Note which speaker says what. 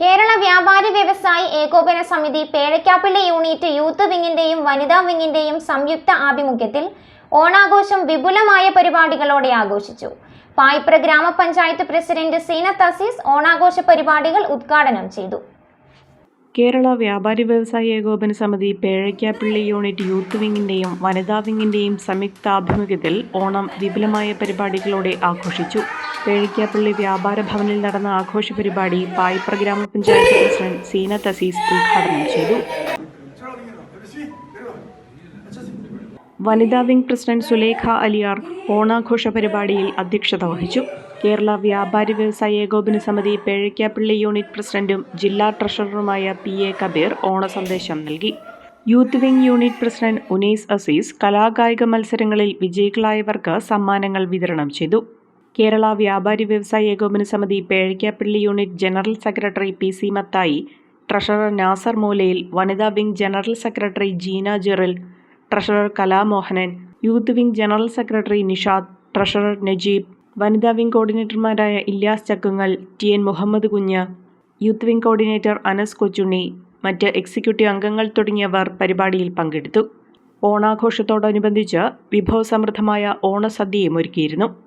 Speaker 1: കേരള വ്യാപാരി വ്യവസായി ഏകോപന സമിതി പേഴയ്ക്കാപ്പള്ളി യൂണിറ്റ് യൂത്ത് വിങ്ങിന്റെയും വനിതാ വിങ്ങിന്റെയും സംയുക്ത ആഭിമുഖ്യത്തിൽ ഓണാഘോഷം വിപുലമായ പരിപാടികളോടെ ആഘോഷിച്ചു. പായിപ്ര ഗ്രാമപഞ്ചായത്ത് പ്രസിഡന്റ് സീനത്ത് അസീസ് ഓണാഘോഷ പരിപാടികൾ ഉദ്ഘാടനം ചെയ്തു.
Speaker 2: കേരള വ്യാപാരി വ്യവസായി ഏകോപന സമിതി പേഴയ്ക്കാപ്പള്ളി യൂണിറ്റ് യൂത്ത് വിങ്ങിന്റെയും വനിതാ വിങ്ങിന്റെയും സംയുക്താഭിമുഖ്യത്തിൽ ഓണം വിപുലമായ പരിപാടികളോടെ ആഘോഷിച്ചു. പേഴയ്ക്കാപ്പള്ളി വ്യാപാര ഭവനിൽ നടന്ന ആഘോഷ പരിപാടി പായിപ്ര ഗ്രാമപഞ്ചായത്ത് പ്രസിഡന്റ് സീനത്ത് അസീസ് ഉദ്ഘാടനം ചെയ്തു. വനിതാ വിംഗ് പ്രസിഡന്റ് സുലേഖ അലിയാർ ഓണാഘോഷ പരിപാടിയിൽ അധ്യക്ഷത വഹിച്ചു. കേരള വ്യാപാരി വ്യവസായി ഏകോപന സമിതി പേഴയ്ക്കാപ്പള്ളി യൂണിറ്റ് പ്രസിഡന്റും ജില്ലാ ട്രഷററുമായ PA കബീർ ഓണസന്ദേശം നൽകി. Youth wing unit president Unais Azeez കലാകായിക മത്സരങ്ങളിൽ വിജയികളായവർക്ക് സമ്മാനങ്ങൾ വിതരണം ചെയ്തു. കേരള വ്യാപാരി വ്യവസായി ഏകോപന സമിതി Pezhakkappilly unit general secretary PC Mathai, treasurer Nasar Moolayil, വനിതാ wing general secretary Jeena Jeril, treasurer Kalamohanan, youth wing general secretary Nishad, treasurer Najeeb, വനിതാ വിംഗ് കോർഡിനേറ്റർമാരായ Ilyas Chakkungal, TN Muhammad Kunju, youth wing coordinator Anas Kochunni, മറ്റ് എക്സിക്യൂട്ടീവ് അംഗങ്ങൾ തുടങ്ങിയവർ പരിപാടിയിൽ പങ്കെടുത്തു. ഓണാഘോഷത്തോടനുബന്ധിച്ച് വിഭവസമൃദ്ധമായ ഓണസദ്യയും ഒരുക്കിയിരുന്നു.